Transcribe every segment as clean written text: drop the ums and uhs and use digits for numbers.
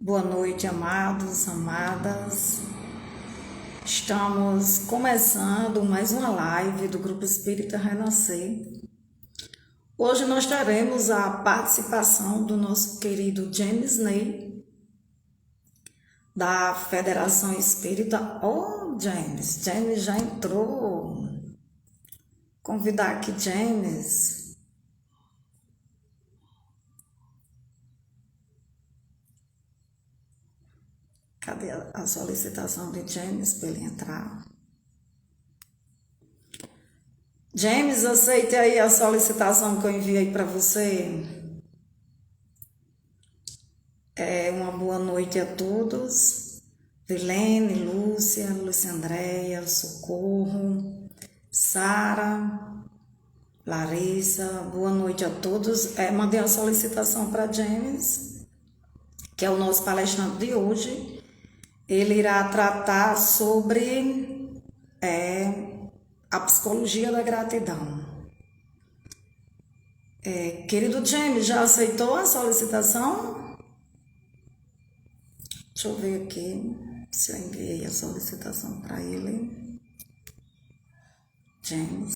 Boa noite, amados, amadas. Estamos começando mais uma live do Grupo Espírita Renascer. Hoje nós teremos a participação do nosso querido James Ney, da Federação Espírita. Oh, James já entrou. Convidar aqui James. Cadê a solicitação de James para ele entrar? James, aceite aí a solicitação que eu enviei para você. Uma boa noite a todos. Vilene, Lúcia, Lúcia Andréia, Socorro, Sara, Larissa, boa noite a todos. Mandei a solicitação para James, que é o nosso palestrante de hoje. Ele irá tratar sobre a psicologia da gratidão. Querido James, já aceitou a solicitação? Deixa eu ver aqui se eu enviei a solicitação para ele. James.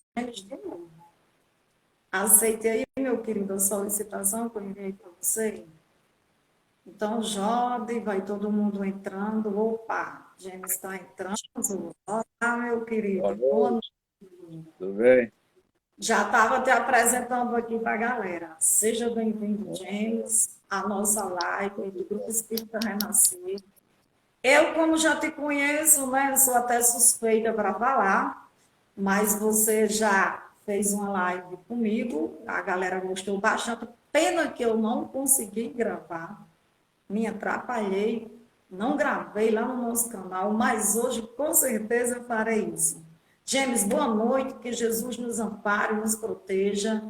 Aceite aí, meu querido, a solicitação que eu enviei para você. Então, Jode, vai todo mundo entrando. Opa, James está entrando. Olá, meu Boa querido. Boa noite. noite, tudo bem? Já estava te apresentando aqui para a galera. Seja bem-vindo, James, à nossa live do Grupo Espírita Renascer. Eu, como já te conheço, né, sou até suspeita para falar, mas você já fez uma live comigo, a galera gostou bastante. Pena que eu não consegui gravar, me atrapalhei, não gravei lá no nosso canal, mas hoje com certeza eu farei isso. James, boa noite, que Jesus nos ampare, nos proteja.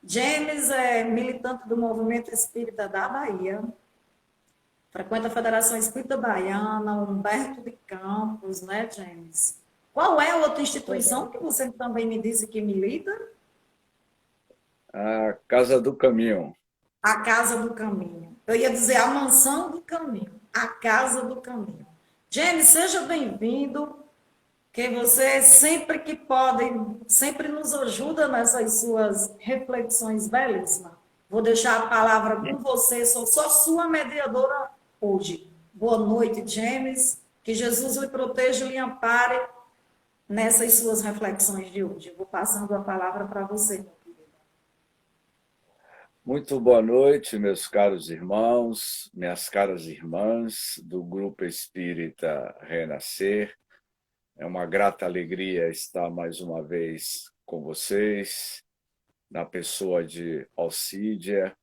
James é militante do Movimento Espírita da Bahia, frequenta a Federação Espírita Baiana, Humberto de Campos, né, James? Qual é a outra instituição que você também me disse que milita? A Casa do Caminho. A Casa do Caminho. Eu ia dizer a Mansão do Caminho, a Casa do Caminho. James, seja bem-vindo, que você sempre que pode, sempre nos ajuda nessas suas reflexões belíssimas. Vou deixar a palavra com você, sou só sua mediadora hoje. Boa noite, James. Que Jesus lhe proteja e lhe ampare nessas suas reflexões de hoje. Eu vou passando a palavra para você, meu querido. Muito boa noite, meus caros irmãos, minhas caras irmãs do Grupo Espírita Renascer. É uma grata alegria estar mais uma vez com vocês, na pessoa de Alcídia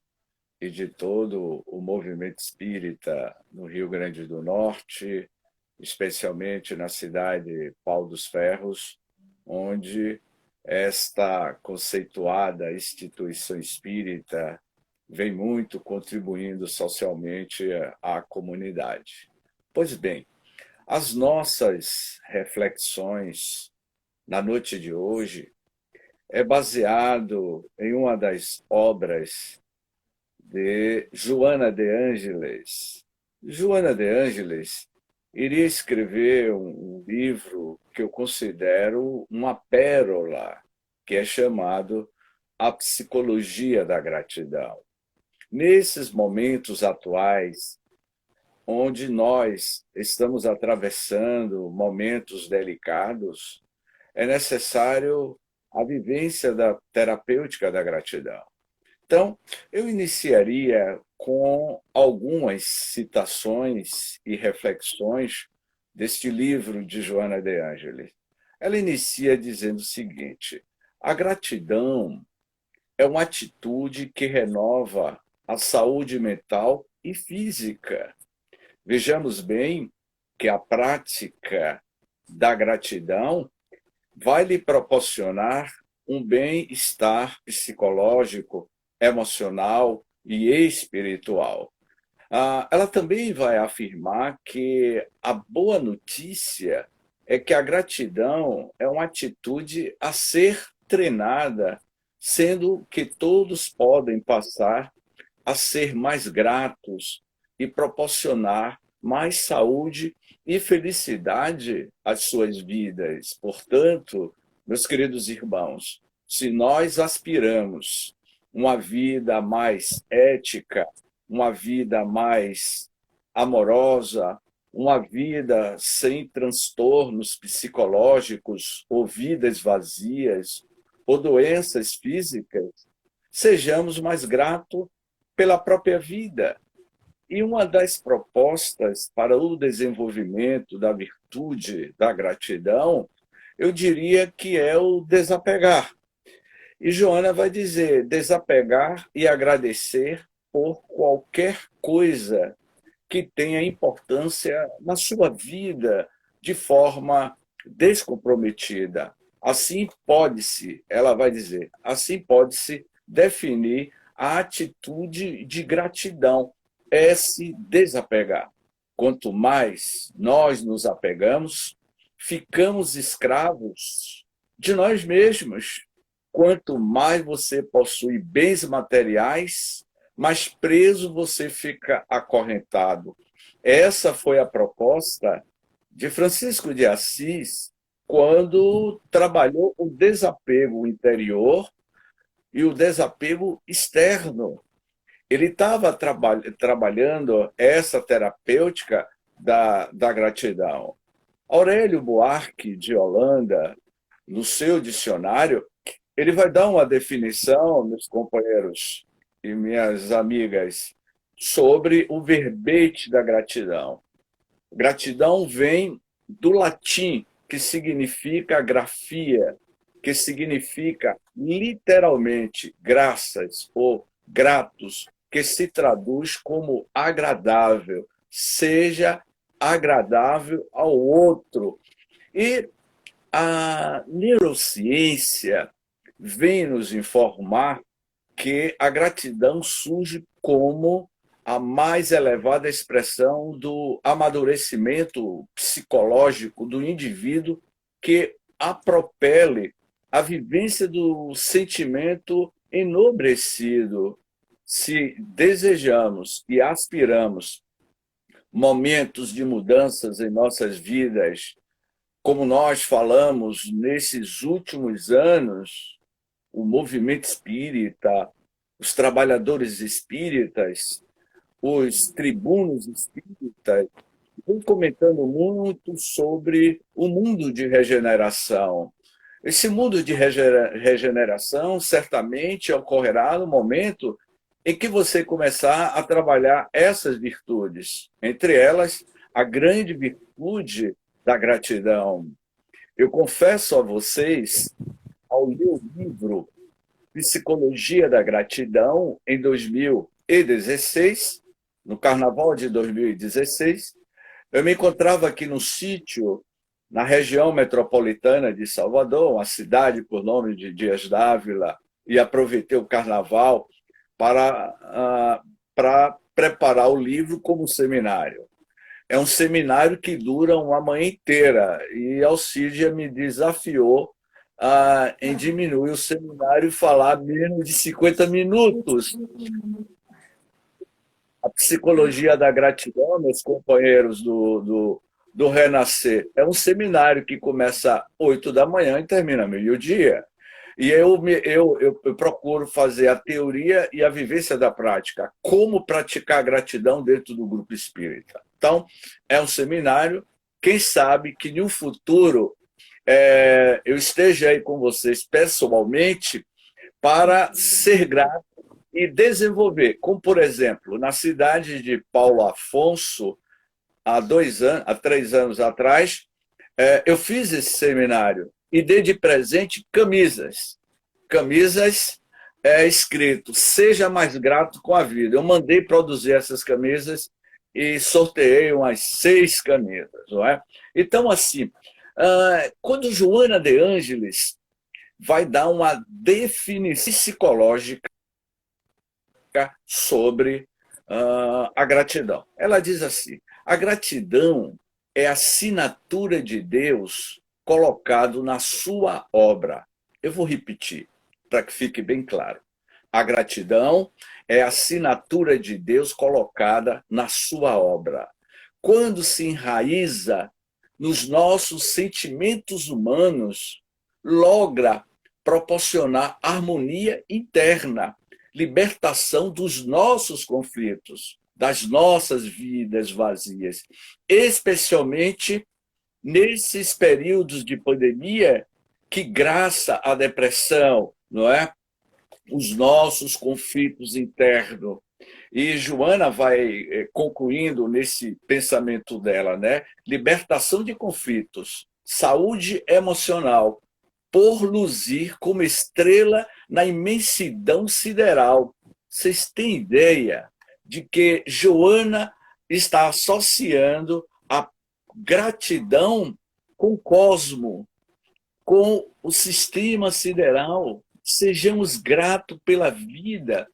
e de todo o movimento espírita no Rio Grande do Norte, especialmente na cidade Pau dos Ferros, onde esta conceituada instituição espírita vem muito contribuindo socialmente à comunidade. Pois bem, as nossas reflexões na noite de hoje é baseado em uma das obras de Joana de Ângeles. Joana de Ângeles iria escrever um livro que eu considero uma pérola, que é chamado A Psicologia da Gratidão. Nesses momentos atuais, onde nós estamos atravessando momentos delicados, é necessário a vivência da terapêutica da gratidão. Então, eu iniciaria com algumas citações e reflexões deste livro de Joana de Ângeles. Ela inicia dizendo o seguinte: a gratidão é uma atitude que renova a saúde mental e física. Vejamos bem que a prática da gratidão vai lhe proporcionar um bem-estar psicológico, emocional e espiritual. Ela também vai afirmar que a boa notícia é que a gratidão é uma atitude a ser treinada, sendo que todos podem passar a ser mais gratos e proporcionar mais saúde e felicidade às suas vidas. Portanto, meus queridos irmãos, se nós aspiramos uma vida mais ética, uma vida mais amorosa, uma vida sem transtornos psicológicos, ou vidas vazias, ou doenças físicas, sejamos mais gratos pela própria vida. E uma das propostas para o desenvolvimento da virtude da gratidão, eu diria que é o desapegar. E Joana vai dizer: desapegar e agradecer por qualquer coisa que tenha importância na sua vida de forma descomprometida. Assim pode-se, ela vai dizer, assim pode-se definir a atitude de gratidão, é se desapegar. Quanto mais nós nos apegamos, ficamos escravos de nós mesmos. Quanto mais você possui bens materiais, mais preso você fica acorrentado. Essa foi a proposta de Francisco de Assis quando trabalhou o desapego interior e o desapego externo. Ele estava trabalhando essa terapêutica da gratidão. Aurélio Buarque de Holanda, no seu dicionário, ele vai dar uma definição, meus companheiros e minhas amigas, sobre o verbete da gratidão. Gratidão vem do latim, que significa grafia, que significa literalmente graças ou gratos, que se traduz como agradável, seja agradável ao outro. E a neurociência vem nos informar que a gratidão surge como a mais elevada expressão do amadurecimento psicológico do indivíduo, que a propele a vivência do sentimento enobrecido. Se desejamos e aspiramos momentos de mudanças em nossas vidas, como nós falamos nesses últimos anos, o movimento espírita, os trabalhadores espíritas, os tribunos espíritas, vão comentando muito sobre o mundo de regeneração. Esse mundo de regeneração certamente ocorrerá no momento em que você começar a trabalhar essas virtudes, entre elas a grande virtude da gratidão. Eu confesso a vocês, ao ler o livro Psicologia da Gratidão, em 2016, no Carnaval de 2016, eu me encontrava aqui no sítio, na região metropolitana de Salvador, uma cidade por nome de Dias Dávila, e aproveitei o Carnaval para preparar o livro como seminário. É um seminário que dura uma manhã inteira, e Alcídia me desafiou em diminuir o seminário e falar menos de 50 minutos. A psicologia da gratidão, meus companheiros do Renascer, é um seminário que começa às 8 da manhã e termina meio-dia. E eu procuro fazer a teoria e a vivência da prática. Como praticar a gratidão dentro do grupo espírita. Então, é um seminário. Quem sabe que no futuro eu esteja aí com vocês pessoalmente para ser grato e desenvolver. Como, por exemplo, na cidade de Paulo Afonso, há 3 anos atrás, eu fiz esse seminário e dei de presente camisas. Camisas escrito: seja mais grato com a vida. Eu mandei produzir essas camisas e sorteei umas 6 camisas. Não é? Então, assim, quando Joana de Ângeles vai dar uma definição psicológica sobre a gratidão. Ela diz assim: a gratidão é a assinatura de Deus colocado na sua obra. Eu vou repetir para que fique bem claro. A gratidão é a assinatura de Deus colocada na sua obra. Quando se enraiza nos nossos sentimentos humanos, logra proporcionar harmonia interna, libertação dos nossos conflitos, das nossas vidas vazias, especialmente nesses períodos de pandemia que graça à depressão, não é? Os nossos conflitos internos. E Joana vai concluindo nesse pensamento dela, né? Libertação de conflitos, saúde emocional, por luzir como estrela na imensidão sideral. Vocês têm ideia de que Joana está associando a gratidão com o cosmo, com o sistema sideral. Sejamos gratos pela vida.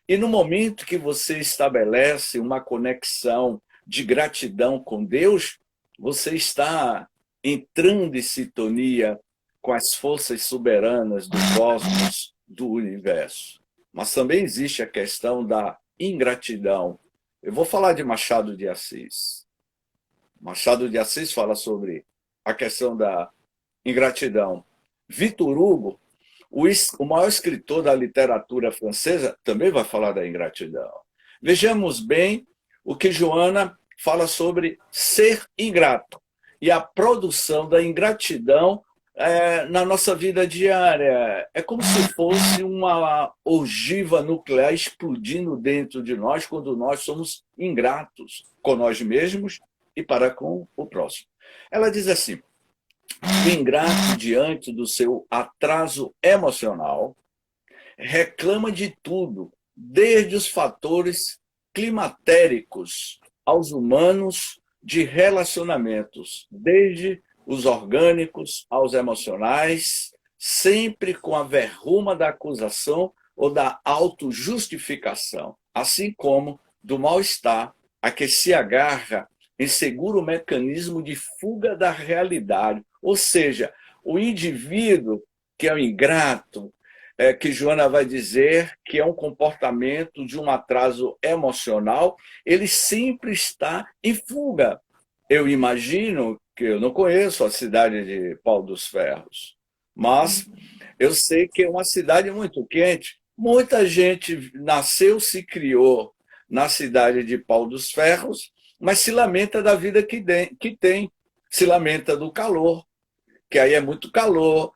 E no momento que você estabelece uma conexão de gratidão com Deus, você está entrando em sintonia com as forças soberanas do cosmos, do universo. Mas também existe a questão da ingratidão. Eu vou falar de Machado de Assis. Machado de Assis fala sobre a questão da ingratidão. Victor Hugo, o maior escritor da literatura francesa, também vai falar da ingratidão. Vejamos bem o que Joana fala sobre ser ingrato e a produção da ingratidão na nossa vida diária. É como se fosse uma ogiva nuclear explodindo dentro de nós quando nós somos ingratos com nós mesmos e para com o próximo. Ela diz assim: o ingrato, diante do seu atraso emocional, reclama de tudo, desde os fatores climatéricos aos humanos de relacionamentos, desde os orgânicos aos emocionais, sempre com a verruma da acusação ou da autojustificação, assim como do mal-estar a que se agarra em seguro mecanismo de fuga da realidade. Ou seja, o indivíduo que é o ingrato, que Joana vai dizer que é um comportamento de um atraso emocional, ele sempre está em fuga. Eu imagino que eu não conheço a cidade de Pau dos Ferros, mas eu sei que é uma cidade muito quente. Muita gente nasceu, se criou na cidade de Pau dos Ferros, mas se lamenta da vida que tem, se lamenta do calor, que aí é muito calor,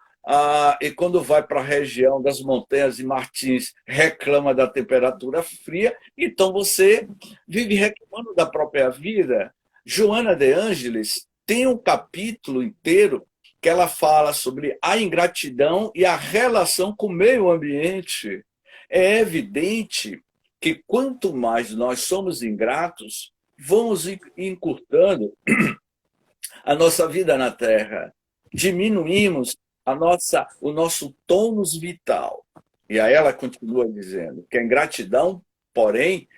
e quando vai para a região das montanhas de Martins, reclama da temperatura fria, então você vive reclamando da própria vida. Joana de Ângeles tem um capítulo inteiro que ela fala sobre a ingratidão e a relação com o meio ambiente. É evidente que quanto mais nós somos ingratos, vamos encurtando a nossa vida na Terra, diminuímos o nosso tônus vital. E aí ela continua dizendo que a ingratidão, porém,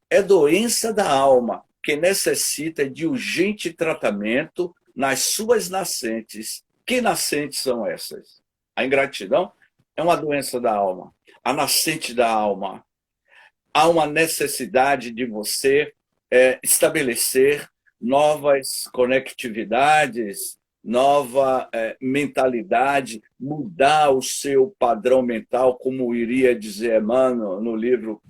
é doença da alma, que necessita de urgente tratamento nas suas nascentes. Que nascentes são essas? A ingratidão é uma doença da alma, a nascente da alma. Há uma necessidade de você estabelecer novas conectividades, nova mentalidade, mudar o seu padrão mental, como iria dizer Emmanuel no livro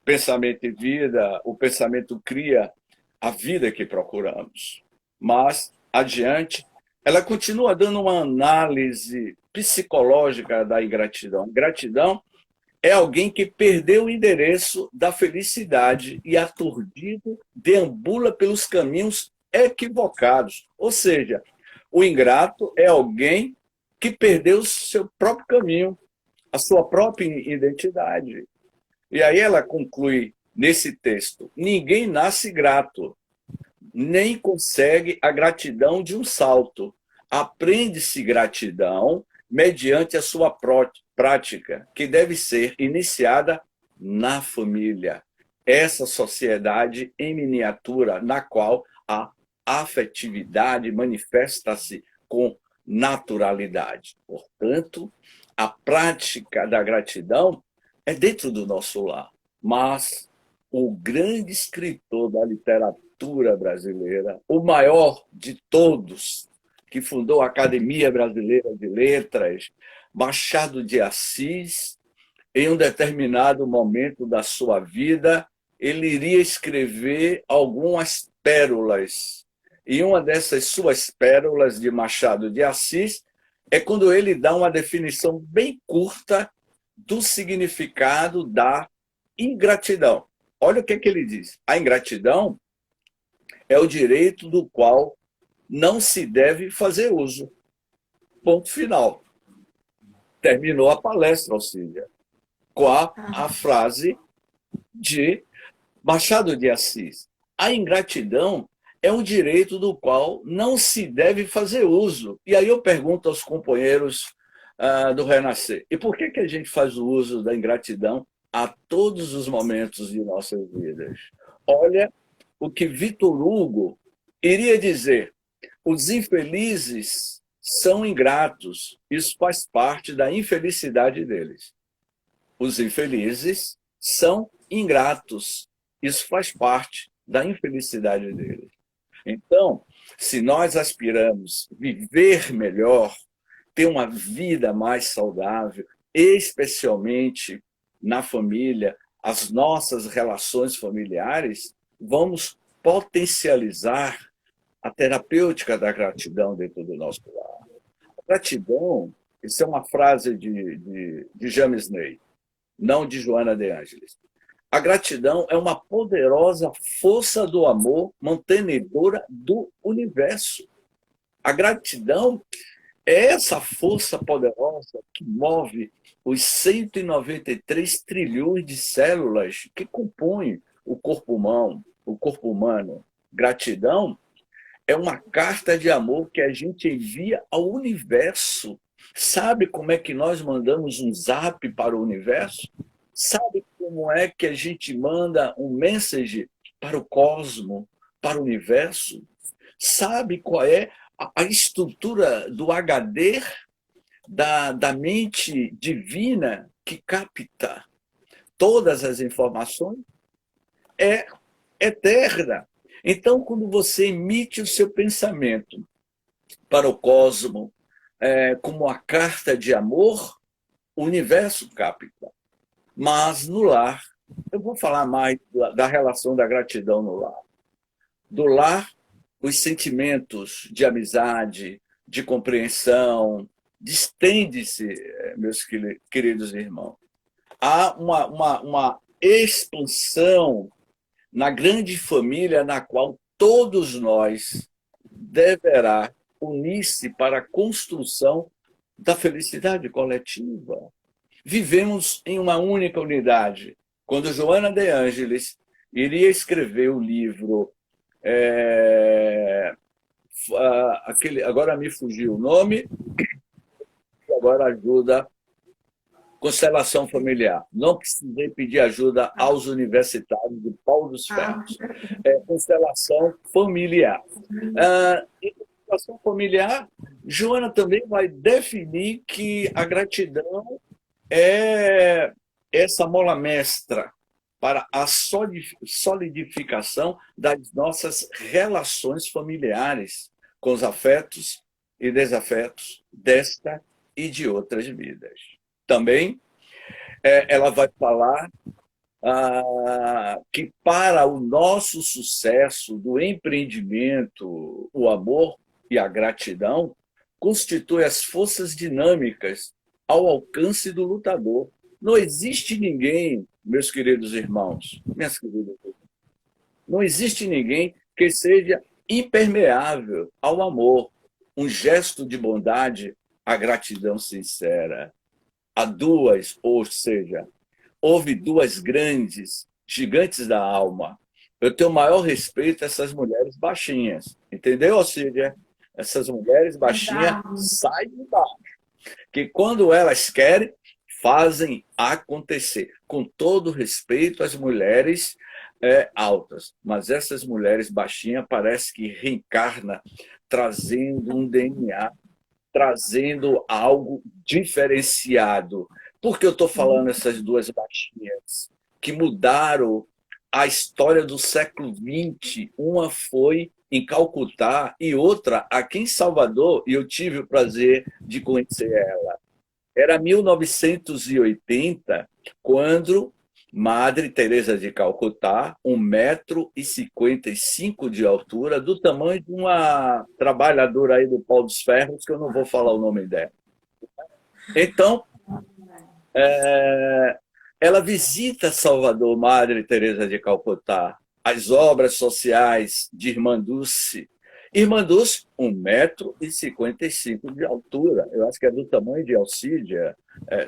Pensamento e Vida. O pensamento cria a vida que procuramos. Mas, adiante, ela continua dando uma análise psicológica da ingratidão. Gratidão é alguém que perdeu o endereço da felicidade e, aturdido, deambula pelos caminhos equivocados. Ou seja, o ingrato é alguém que perdeu o seu próprio caminho, a sua própria identidade. E aí ela conclui nesse texto: ninguém nasce grato, nem consegue a gratidão de um salto. Aprende-se gratidão mediante a sua prática, que deve ser iniciada na família. Essa sociedade em miniatura, na qual a afetividade manifesta-se com naturalidade. Portanto, a prática da gratidão é dentro do nosso lar. Mas o grande escritor da literatura brasileira, o maior de todos, que fundou a Academia Brasileira de Letras, Machado de Assis, em um determinado momento da sua vida, ele iria escrever algumas pérolas. E uma dessas suas pérolas de Machado de Assis é quando ele dá uma definição bem curta do significado da ingratidão. Olha o que ele diz. A ingratidão é o direito do qual não se deve fazer uso. Ponto final. Terminou a palestra, Alcília, com a frase de Machado de Assis. A ingratidão é um direito do qual não se deve fazer uso. E aí eu pergunto aos companheiros do Renascer, e por que a gente faz o uso da ingratidão a todos os momentos de nossas vidas? Olha o que Vitor Hugo iria dizer. Os infelizes são ingratos. Isso faz parte da infelicidade deles. Os infelizes são ingratos. Isso faz parte da infelicidade deles. Então, se nós aspiramos viver melhor, ter uma vida mais saudável, especialmente na família, as nossas relações familiares, vamos potencializar a terapêutica da gratidão dentro do nosso lar. A gratidão, isso é uma frase de James Ney, não de Joana de Ângeles. A gratidão é uma poderosa força do amor mantenedora do universo. A gratidão é essa força poderosa que move os 193 trilhões de células que compõem o corpo humano. Gratidão é uma carta de amor que a gente envia ao universo. Sabe como é que nós mandamos um zap para o universo? Sabe como é que a gente manda um message para o cosmo, para o universo? Sabe qual é a estrutura do HD da mente divina que capta todas as informações? É eterna. Então, quando você emite o seu pensamento para o cosmo como uma carta de amor, o universo capta. Mas no lar, eu vou falar mais da relação da gratidão no lar. Do lar, os sentimentos de amizade, de compreensão, distende-se, meus queridos irmãos. Há uma expansão na grande família na qual todos nós deverá unir-se para a construção da felicidade coletiva. Vivemos em uma única unidade. Quando Joana de Ângeles iria escrever o livro, agora me fugiu o nome, agora ajuda, Constelação Familiar. Não precisei pedir ajuda aos universitários de Paulo dos Ferros. Constelação Familiar. Em Constelação Familiar, Joana também vai definir que a gratidão é essa mola mestra para a solidificação das nossas relações familiares com os afetos e desafetos desta e de outras vidas. Também ela vai falar que para o nosso sucesso do empreendimento, o amor e a gratidão constituem as forças dinâmicas ao alcance do lutador. Não existe ninguém, meus queridos irmãos, minhas queridas irmãs, não existe ninguém que seja impermeável ao amor, um gesto de bondade, a gratidão sincera. Há duas, ou seja, houve duas grandes, gigantes da alma. Eu tenho o maior respeito a essas mulheres baixinhas. Entendeu, Alcília? Essas mulheres baixinhas saem de baixo. Que quando elas querem, fazem acontecer. Com todo respeito às mulheres altas. Mas essas mulheres baixinhas parece que reencarna trazendo um DNA trazendo algo diferenciado. Por que eu estou falando essas duas baixinhas que mudaram a história do século XX? Uma foi em Calcutá e outra aqui em Salvador, e eu tive o prazer de conhecer ela. Era 1980, quando Madre Teresa de Calcutá, 1,55 m de altura, do tamanho de uma trabalhadora aí do pau dos ferros, que eu não vou falar o nome dela. Então, ela visita Salvador, Madre Teresa de Calcutá, as obras sociais de Irmã Dulce. Irmã Dulce, 1,55 m de altura. Eu acho que é do tamanho de Alcídia,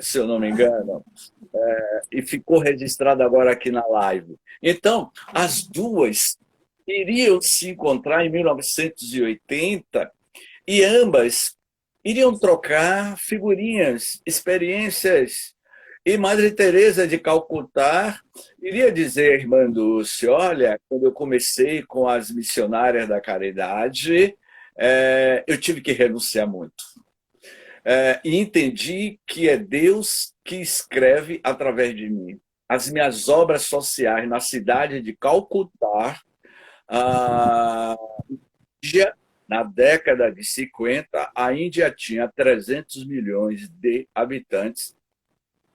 se eu não me engano. E ficou registrado agora aqui na live. Então, as duas iriam se encontrar em 1980 e ambas iriam trocar figurinhas, experiências. E Madre Teresa de Calcutá iria dizer, irmã Dulce, olha, quando eu comecei com as missionárias da caridade, eu tive que renunciar muito. E entendi que é Deus que escreve através de mim. As minhas obras sociais na cidade de Calcutá, na década de 50, a Índia tinha 300 milhões de habitantes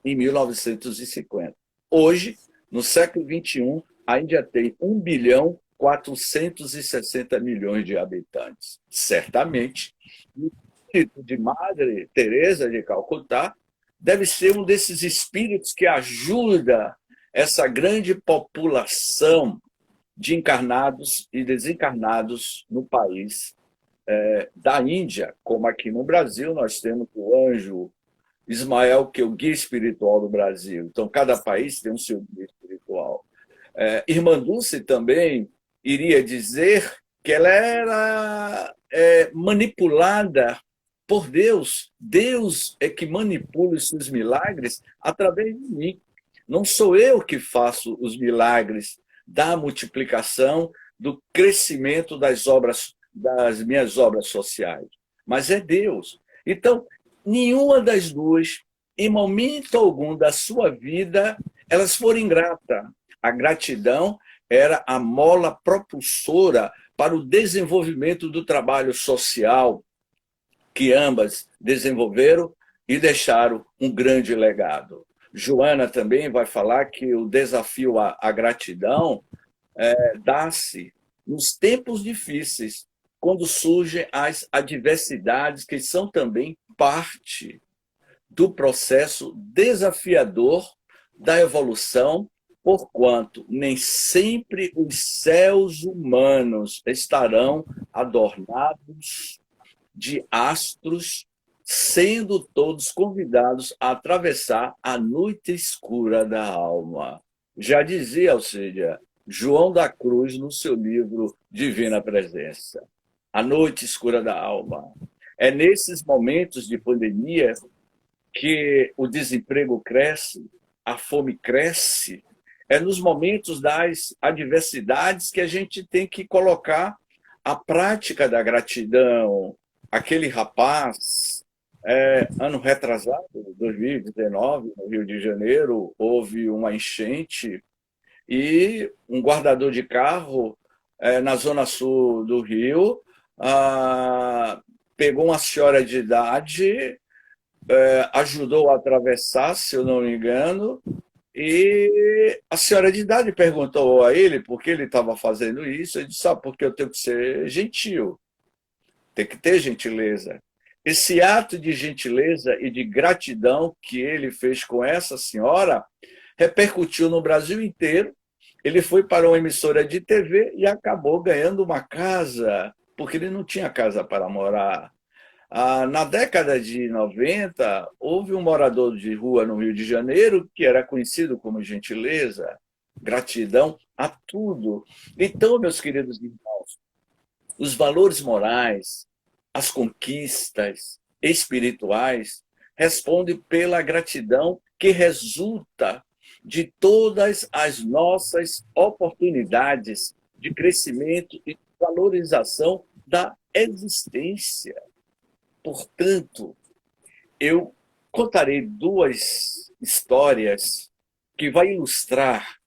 em 1950. Hoje, no século XXI, a Índia tem 1,460 bilhões de habitantes. Certamente, o espírito de Madre Teresa de Calcutá deve ser um desses espíritos que ajuda essa grande população de encarnados e desencarnados no país da Índia, como aqui no Brasil nós temos o anjo Ismael, que é o guia espiritual do Brasil. Então, cada país tem o seu guia espiritual. Irmã Dulce também iria dizer que ela era manipulada por Deus. Deus é que manipula os seus milagres através de mim. Não sou eu que faço os milagres da multiplicação, do crescimento das minhas obras sociais, mas é Deus. Então, nenhuma das duas, em momento algum da sua vida, elas foram ingratas. A gratidão era a mola propulsora para o desenvolvimento do trabalho social que ambas desenvolveram e deixaram um grande legado. Joana também vai falar que o desafio à gratidão dá-se nos tempos difíceis, quando surgem as adversidades, que são também parte do processo desafiador da evolução, porquanto nem sempre os céus humanos estarão adornados de astros, sendo todos convidados a atravessar a noite escura da alma. Já dizia Alcídia, João da Cruz, no seu livro Divina Presença. A noite escura da alma. É nesses momentos de pandemia que o desemprego cresce, a fome cresce. É nos momentos das adversidades que a gente tem que colocar a prática da gratidão. Aquele rapaz, ano retrasado, 2019, no Rio de Janeiro, houve uma enchente e um guardador de carro na zona sul do Rio pegou uma senhora de idade, ajudou a atravessar, se eu não me engano, e a senhora de idade perguntou a ele por que ele estava fazendo isso. Ele disse, sabe, porque eu tenho que ser gentil, tem que ter gentileza. Esse ato de gentileza e de gratidão que ele fez com essa senhora repercutiu no Brasil inteiro. Ele foi para uma emissora de TV e acabou ganhando uma casa, porque ele não tinha casa para morar. Na década de 90, houve um morador de rua no Rio de Janeiro que era conhecido como gentileza, gratidão a tudo. Então, meus queridos irmãos, os valores morais, as conquistas espirituais respondem pela gratidão que resulta de todas as nossas oportunidades de crescimento e valorização da existência. portanto, eu contarei duas histórias que vai ilustrar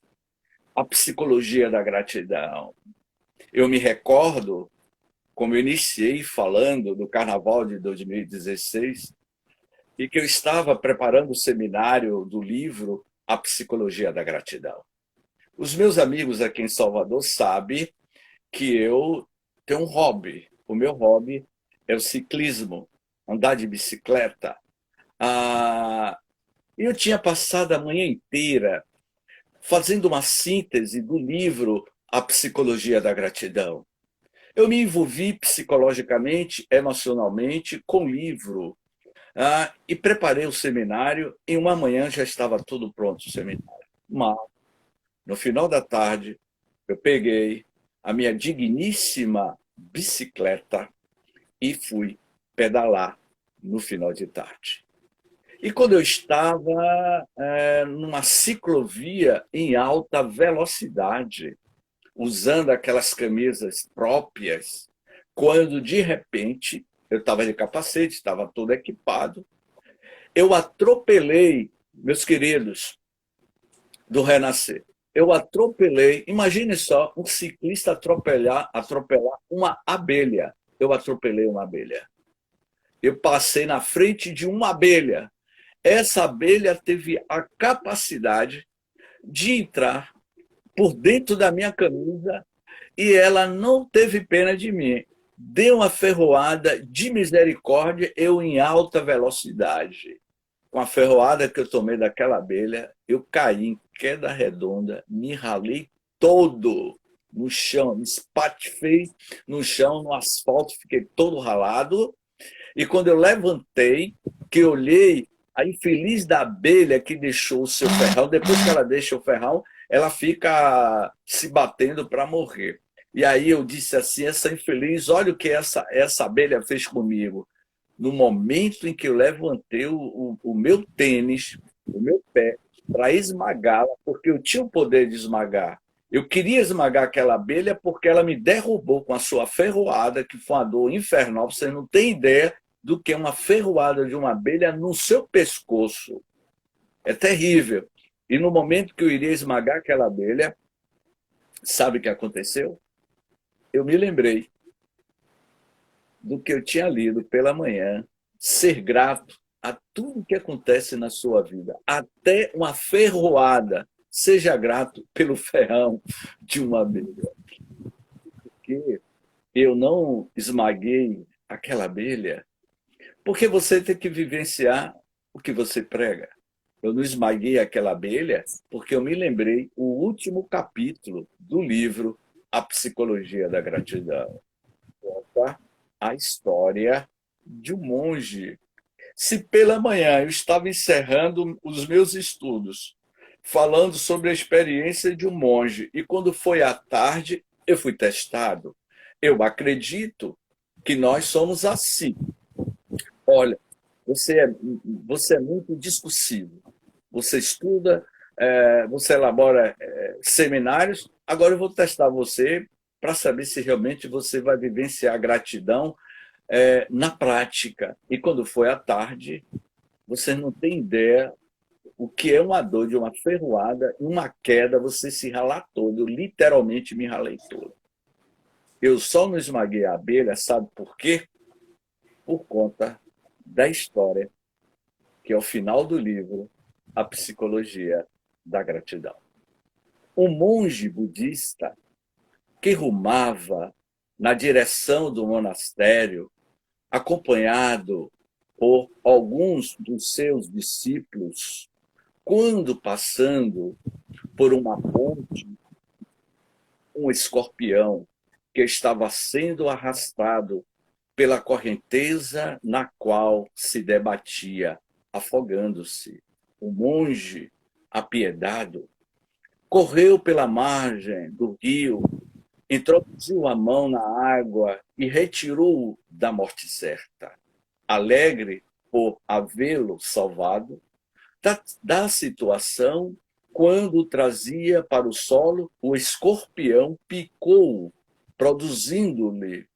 a psicologia da gratidão. Eu me recordo, como eu iniciei falando do Carnaval de 2016, e que eu estava preparando o seminário do livro A Psicologia da Gratidão. Os meus amigos aqui em Salvador sabem que eu tenho um hobby. O meu hobby é o ciclismo, andar de bicicleta. Eu tinha passado a manhã inteira fazendo uma síntese do livro A Psicologia da Gratidão. Eu me envolvi psicologicamente, emocionalmente com o livro. E preparei o seminário. Em uma manhã já estava tudo pronto o seminário. Mas, no final da tarde, eu peguei a minha digníssima bicicleta e fui pedalar no final de tarde. E quando eu estava numa ciclovia em alta velocidade, usando aquelas camisas próprias, quando de repente, eu estava de capacete, estava todo equipado, eu atropelei, meus queridos do Renascer, eu atropelei, imagine só, um ciclista atropelar uma abelha. Eu atropelei uma abelha. Eu passei na frente de uma abelha. Essa abelha teve a capacidade de entrar por dentro da minha camisa e ela não teve pena de mim. Deu uma ferroada de misericórdia, eu em alta velocidade. Com a ferroada que eu tomei daquela abelha, eu caí em queda redonda, me ralei todo no chão, me espatifei no chão, no asfalto, fiquei todo ralado. E quando eu levantei, que eu olhei, a infeliz da abelha que deixou o seu ferrão, depois que ela deixa o ferrão, ela fica se batendo para morrer. E aí eu disse assim, essa infeliz, olha o que essa abelha fez comigo. No momento em que eu levantei o meu tênis, o meu pé, para esmagá-la, porque eu tinha o poder de esmagar. Eu queria esmagar aquela abelha porque ela me derrubou com a sua ferroada, que foi uma dor infernal. Você não tem ideia do que é uma ferroada de uma abelha no seu pescoço. É terrível. E no momento que eu iria esmagar aquela abelha, sabe o que aconteceu? Eu me lembrei do que eu tinha lido pela manhã, ser grato a tudo que acontece na sua vida, até uma ferroada. Seja grato pelo ferrão de uma abelha. Porque eu não esmaguei aquela abelha, porque você tem que vivenciar o que você prega. Eu não esmaguei aquela abelha porque eu me lembrei o último capítulo do livro A Psicologia da Gratidão. Conta a história de um monge. Se pela manhã eu estava encerrando os meus estudos, falando sobre a experiência de um monge, e quando foi à tarde, eu fui testado. Eu acredito que nós somos assim. Olha, você é muito discursivo. Você estuda, você elabora seminários. Agora eu vou testar você para saber se realmente você vai vivenciar a gratidão na prática. E quando foi à tarde, você não tem ideia o que é uma dor de uma ferroada, uma queda, você se ralar todo. Eu literalmente me ralei todo. Eu só não esmaguei a abelha, sabe por quê? Por conta da história, que é o final do livro, A Psicologia da Gratidão. Um monge budista que rumava na direção do monastério, acompanhado por alguns dos seus discípulos, quando passando por uma ponte, um escorpião que estava sendo arrastado pela correnteza na qual se debatia, afogando-se. O monge, apiedado, correu pela margem do rio, introduziu a mão na água e retirou-o da morte certa. Alegre por havê-lo salvado, da situação, quando o trazia para o solo, o escorpião picou-o, produzindo-lhe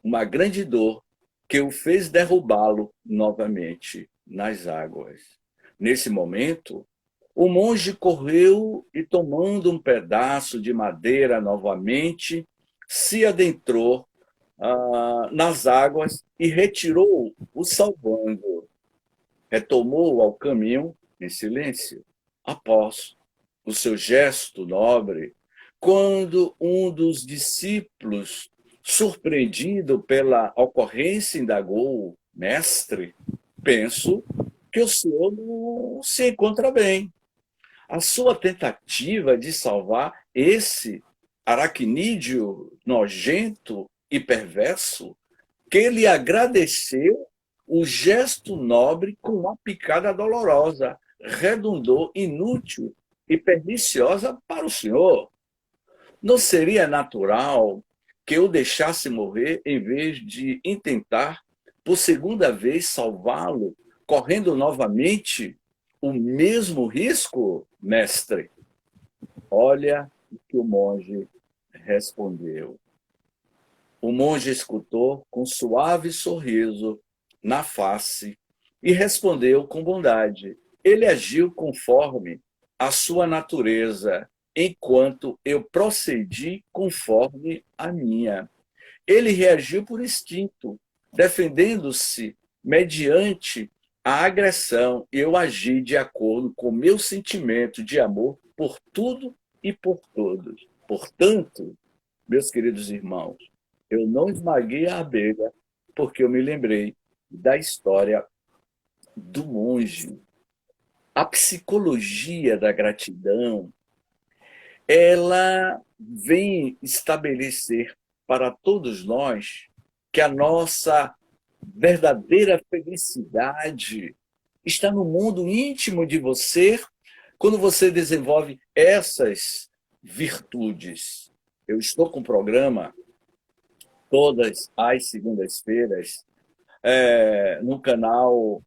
uma grande dor que o fez derrubá-lo novamente nas águas. Nesse momento, o monge correu e, tomando um pedaço de madeira novamente, se adentrou nas águas e retirou-o salvando. Retomou ao caminho em silêncio. Após o seu gesto nobre, quando um dos discípulos, surpreendido pela ocorrência, indagou: Mestre, penso que o senhor não se encontra bem. A sua tentativa de salvar esse aracnídeo nojento e perverso, que lhe agradeceu o gesto nobre com uma picada dolorosa, redundou inútil e perniciosa para o senhor. Não seria natural que eu deixasse morrer em vez de intentar, por segunda vez, salvá-lo, correndo novamente o mesmo risco, mestre? Olha o que o monge respondeu. O monge escutou com suave sorriso na face e respondeu com bondade. Ele agiu conforme a sua natureza, enquanto eu procedi conforme a minha. Ele reagiu por instinto, defendendo-se mediante a agressão, e eu agi de acordo com meu sentimento de amor por tudo e por todos. Portanto, meus queridos irmãos, eu não esmaguei a abelha porque eu me lembrei da história do monge. A psicologia da gratidão, ela vem estabelecer para todos nós que a nossa verdadeira felicidade está no mundo íntimo de você quando você desenvolve essas virtudes. Eu estou com um programa todas as segundas-feiras no canal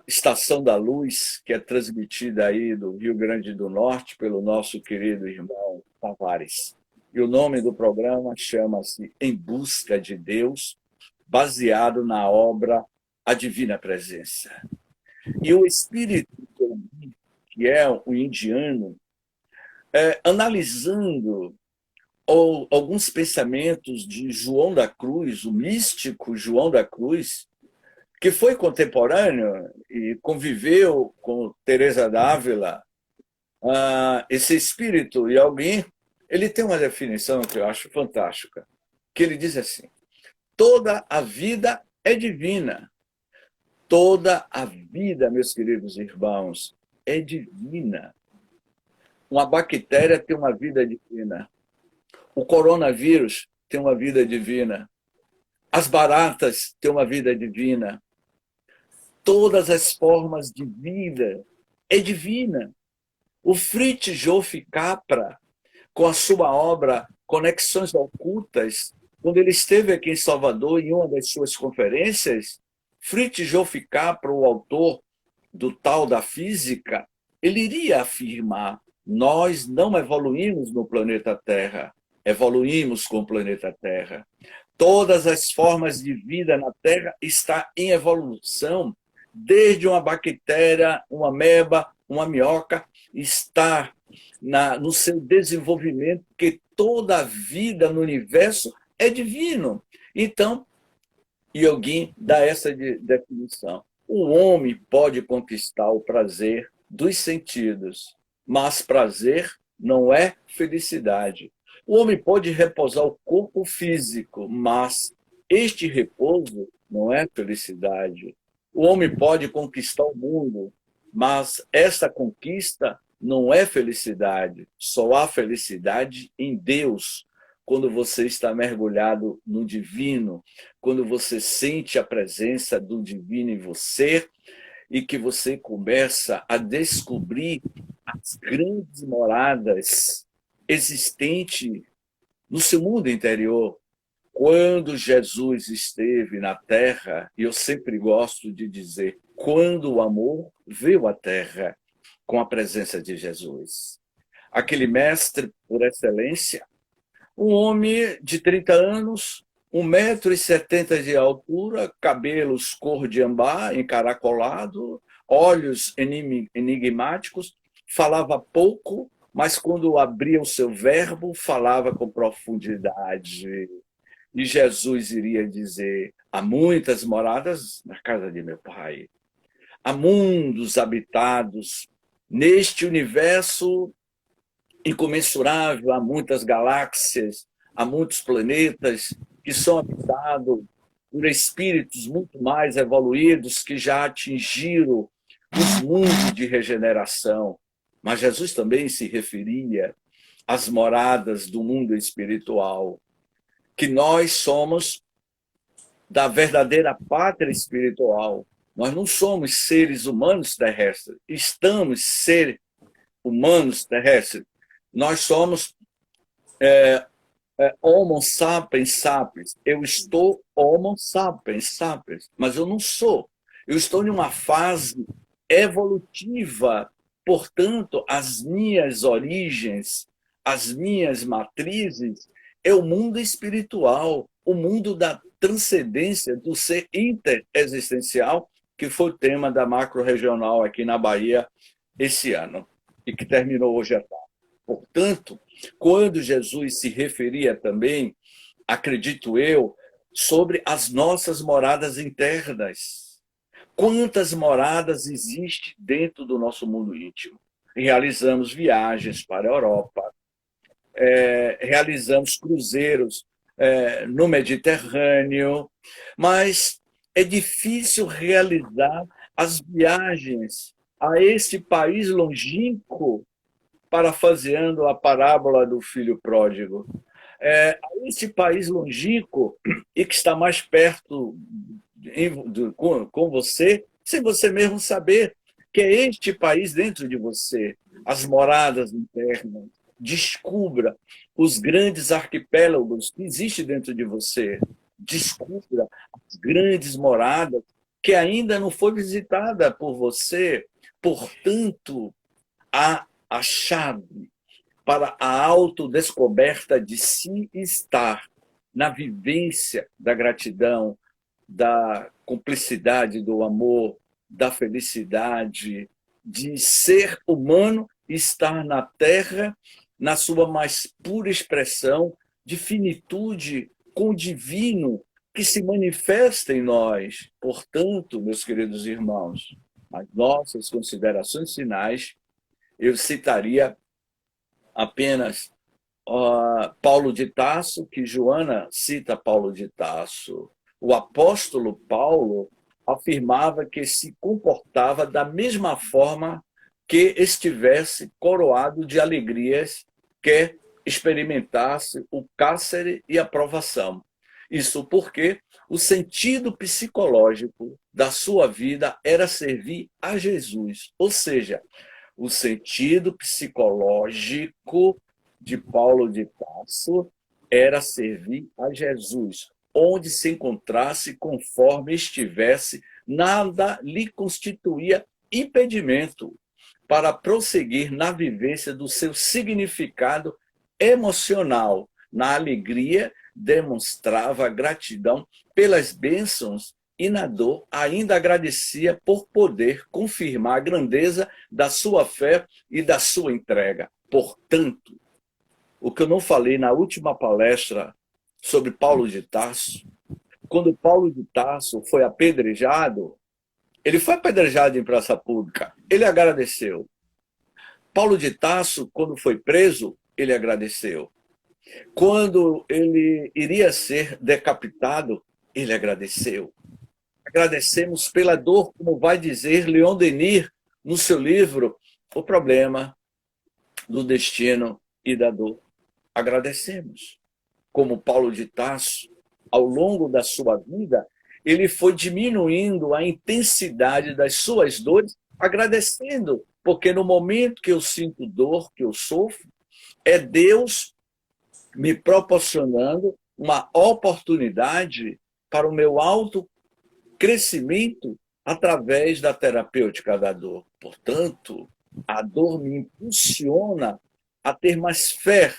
Estação da Luz, que é transmitida aí do Rio Grande do Norte pelo nosso querido irmão Tavares. E o nome do programa chama-se Em Busca de Deus, baseado na obra A Divina Presença. E o espírito, que é o indiano, analisando alguns pensamentos de João da Cruz, o místico João da Cruz, que foi contemporâneo e conviveu com Teresa d'Ávila, esse espírito e alguém, ele tem uma definição que eu acho fantástica, que ele diz assim: toda a vida é divina. Toda a vida, meus queridos irmãos, é divina. Uma bactéria tem uma vida divina. O coronavírus tem uma vida divina. As baratas têm uma vida divina. Todas as formas de vida é divina. O Fritz Joff Capra, com a sua obra Conexões Ocultas, quando ele esteve aqui em Salvador, em uma das suas conferências, Fritz Joff Capra, o autor do Tal da Física, ele iria afirmar: nós não evoluímos no planeta Terra, evoluímos com o planeta Terra. Todas as formas de vida na Terra estão em evolução, desde uma bactéria, uma ameba, uma minhoca, está no seu desenvolvimento, porque toda a vida no universo é divino. Então, Yoguin dá essa definição. O homem pode conquistar o prazer dos sentidos, mas prazer não é felicidade. O homem pode repousar o corpo físico, mas este repouso não é felicidade. O homem pode conquistar o mundo, mas essa conquista não é felicidade. Só há felicidade em Deus, quando você está mergulhado no divino, quando você sente a presença do divino em você e que você começa a descobrir as grandes moradas existentes no seu mundo interior. Quando Jesus esteve na Terra, e eu sempre gosto de dizer, quando o amor veio à Terra com a presença de Jesus. Aquele mestre por excelência, um homem de 30 anos, 1,70 m de altura, cabelos cor de ambá, encaracolado, olhos enigmáticos, falava pouco, mas quando abria o seu verbo, falava com profundidade. E Jesus iria dizer: há muitas moradas na casa de meu Pai, há mundos habitados neste universo incomensurável, há muitas galáxias, há muitos planetas que são habitados por espíritos muito mais evoluídos que já atingiram os mundos de regeneração. Mas Jesus também se referia às moradas do mundo espiritual, que nós somos da verdadeira pátria espiritual. Nós não somos seres humanos terrestres, estamos seres humanos terrestres. Nós somos Homo sapiens sapiens. Eu estou Homo sapiens sapiens, mas eu não sou. Eu estou em uma fase evolutiva. Portanto, as minhas origens, as minhas matrizes, é o mundo espiritual, o mundo da transcendência, do ser interexistencial, que foi o tema da macro-regional aqui na Bahia esse ano, e que terminou hoje à tarde. Portanto, quando Jesus se referia também, acredito eu, sobre as nossas moradas internas. Quantas moradas existem dentro do nosso mundo íntimo? Realizamos viagens para a Europa, realizamos cruzeiros no Mediterrâneo, mas é difícil realizar as viagens a esse país longínquo, parafraseando a parábola do filho pródigo. A esse país longínquo e que está mais perto com você, sem você mesmo saber que é este país dentro de você, as moradas internas. Descubra os grandes arquipélagos que existem dentro de você. Descubra as grandes moradas que ainda não foi visitada por você. Portanto, há a chave para a autodescoberta de si estar na vivência da gratidão, da cumplicidade, do amor, da felicidade, de ser humano e estar na Terra na sua mais pura expressão de finitude com o divino que se manifesta em nós. Portanto, meus queridos irmãos, as nossas considerações finais, eu citaria apenas Paulo de Tarso, que Joana cita Paulo de Tarso. O apóstolo Paulo afirmava que se comportava da mesma forma que estivesse coroado de alegrias, que experimentasse o cárcere e a provação. Isso porque o sentido psicológico da sua vida era servir a Jesus. Ou seja, o sentido psicológico de Paulo de Tarso era servir a Jesus. Onde se encontrasse, conforme estivesse, nada lhe constituía impedimento para prosseguir na vivência do seu significado emocional. Na alegria, demonstrava gratidão pelas bênçãos e na dor ainda agradecia por poder confirmar a grandeza da sua fé e da sua entrega. Portanto, o que eu não falei na última palestra sobre Paulo de Tarso, quando Paulo de Tarso foi apedrejado, ele foi apedrejado em praça pública, ele agradeceu. Paulo de Tarso, quando foi preso, ele agradeceu. Quando ele iria ser decapitado, ele agradeceu. Agradecemos pela dor, como vai dizer Leon Denis no seu livro O Problema do Destino e da Dor. Agradecemos. Como Paulo de Tarso, ao longo da sua vida, ele foi diminuindo a intensidade das suas dores, agradecendo, porque no momento que eu sinto dor, que eu sofro, é Deus me proporcionando uma oportunidade para o meu autocrescimento através da terapêutica da dor. Portanto, a dor me impulsiona a ter mais fé,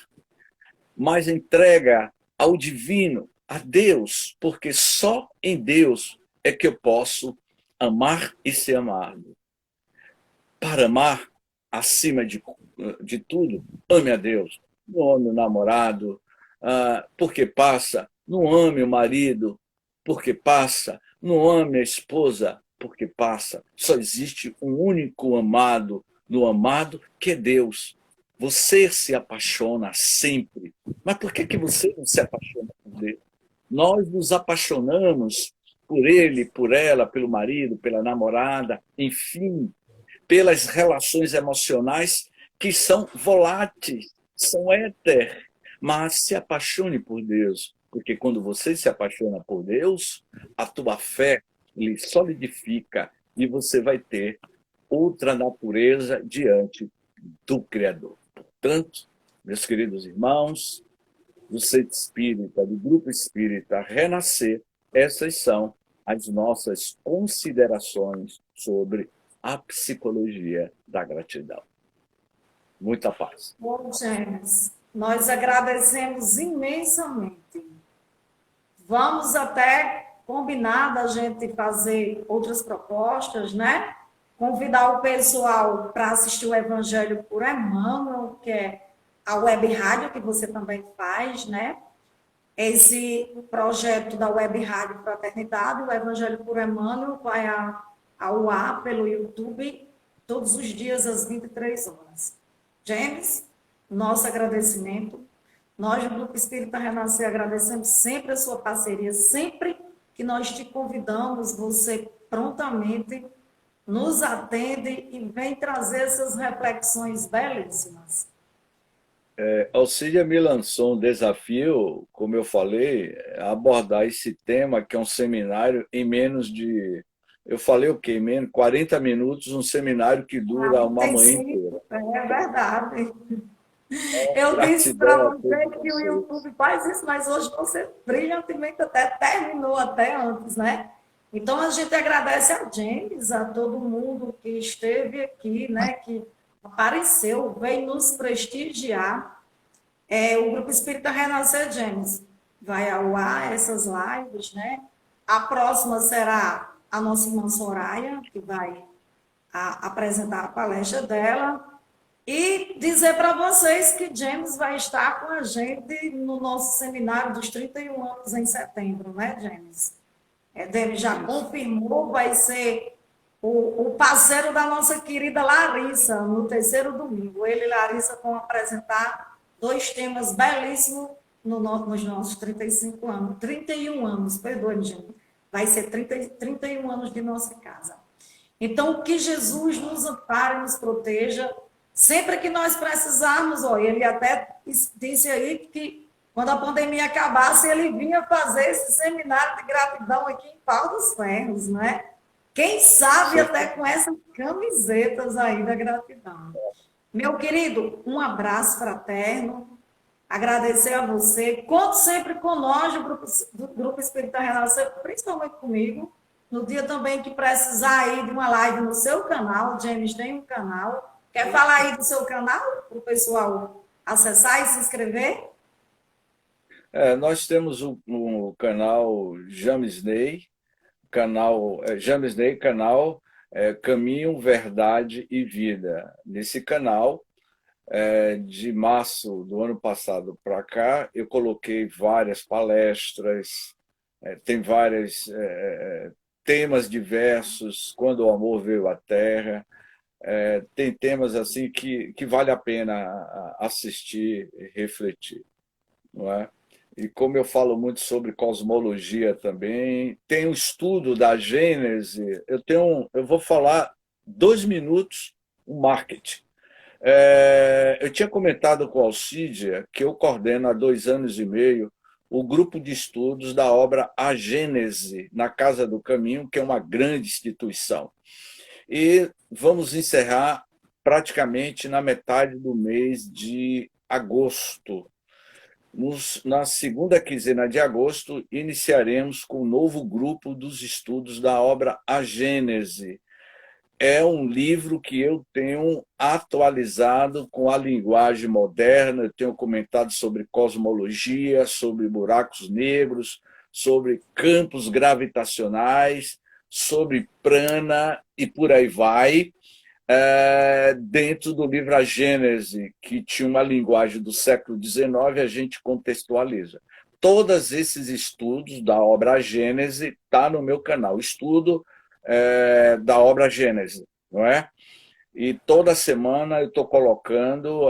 mais entrega ao divino, a Deus, porque só em Deus é que eu posso amar e ser amado. Para amar, acima de tudo, ame a Deus. Não ame o namorado, porque passa. Não ame o marido, porque passa. Não ame a esposa, porque passa. Só existe um único amado no amado, que é Deus. Você se apaixona sempre. Mas por que você não se apaixona por Deus? Nós nos apaixonamos por ele, por ela, pelo marido, pela namorada, enfim, pelas relações emocionais que são voláteis, são éter. Mas se apaixone por Deus, porque quando você se apaixona por Deus, a tua fé lhe solidifica e você vai ter outra natureza diante do Criador. Portanto, meus queridos irmãos, do Centro Espírita, do Grupo Espírita Renascer, essas são as nossas considerações sobre a psicologia da gratidão. Muita paz. Bom, James, nós agradecemos imensamente. Vamos até combinar da gente fazer outras propostas, né? Convidar o pessoal para assistir o Evangelho por Emmanuel, que é a web rádio que você também faz, né? Esse projeto da web rádio Fraternidade, o Evangelho por Emmanuel, vai ao ar pelo YouTube todos os dias às 23 horas. James, nosso agradecimento. Nós, do Grupo Espírita Renascer, agradecemos sempre a sua parceria. Sempre que nós te convidamos, você prontamente nos atende e vem trazer essas reflexões belíssimas. Alcídia me lançou um desafio, como eu falei, abordar esse tema, que é um seminário em menos de... Eu falei o quê? Em menos de 40 minutos, um seminário que dura uma manhã inteira. É verdade. Eu disse Gratidão para a você todos que o vocês. YouTube faz isso, mas hoje você brilhantemente até terminou até antes, né? Então a gente agradece a James, a todo mundo que esteve aqui, né? Que apareceu, veio nos prestigiar. O Grupo Espírita Renascer, James, vai ao ar essas lives, né? A próxima será a nossa irmã Soraya, que vai apresentar a palestra dela. E dizer para vocês que James vai estar com a gente no nosso seminário dos 31 anos em setembro, né, James? James já confirmou, vai ser o parceiro da nossa querida Larissa, no terceiro domingo. Ele e Larissa vão apresentar dois temas belíssimos nos nossos 35 anos. 31 anos, perdoe, gente. Vai ser 31 anos de nossa casa. Então, que Jesus nos ampare, nos proteja. Sempre que nós precisarmos, ele até disse aí que quando a pandemia acabasse, ele vinha fazer esse seminário de gratidão aqui em Pau dos Ferros, né? Quem sabe até com essas camisetas aí da gratidão. Meu querido, um abraço fraterno, agradecer a você. Conto sempre com nós, do Grupo Espírita Renascer, principalmente comigo. No dia também que precisar aí de uma live no seu canal, James tem um canal. Quer falar aí do seu canal para o pessoal acessar e se inscrever? Nós temos um canal James Ney, canal Caminho, Verdade e Vida. Nesse canal, de março do ano passado para cá, eu coloquei várias palestras, tem vários temas diversos, quando o amor veio à Terra, tem temas assim que vale a pena assistir e refletir, não é? E como eu falo muito sobre cosmologia também, tem um estudo da Gênese, eu vou falar 2 minutos, o marketing. Eu tinha comentado com a Alcídia que eu coordeno há 2 anos e meio o grupo de estudos da obra A Gênese, na Casa do Caminho, que é uma grande instituição. E vamos encerrar praticamente na metade do mês de agosto. Na segunda quinzena de agosto, iniciaremos com o novo grupo dos estudos da obra A Gênese, é um livro que eu tenho atualizado com a linguagem moderna, eu tenho comentado sobre cosmologia, sobre buracos negros, sobre campos gravitacionais, sobre prana e por aí vai, dentro do livro A Gênese, que tinha uma linguagem do século XIX, a gente contextualiza. Todos esses estudos da obra A Gênese tá no meu canal, estudo da obra Gênese, não é? E toda semana eu estou colocando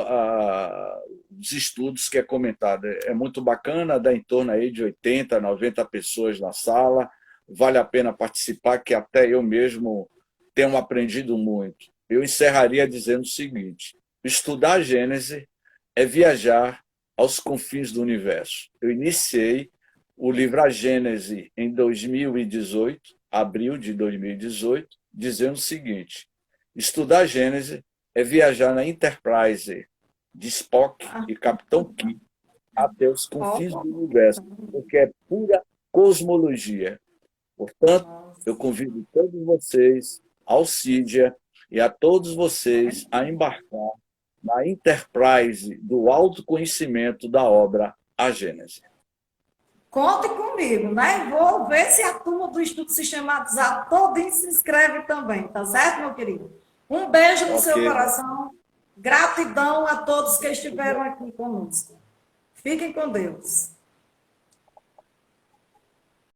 os estudos que é comentado. É muito bacana, dá em torno aí de 80, 90 pessoas na sala, vale a pena participar, que até eu mesmo tenho aprendido muito. Eu encerraria dizendo o seguinte: estudar a Gênese é viajar aos confins do universo. Eu iniciei o livro A Gênese em 2018, abril de 2018, dizendo o seguinte: estudar a Gênese é viajar na Enterprise de Spock e Capitão Kirk até os confins do universo, porque é pura cosmologia. Portanto, eu convido todos vocês, Alcídia, e a todos vocês a embarcar na Enterprise do autoconhecimento da obra A Gênese. Conte comigo, né? Vou ver se a turma do Estudo Sistematizado todinho se inscreve também, tá certo, meu querido? Um beijo no seu coração. Gratidão a todos que estiveram aqui conosco. Fiquem com Deus.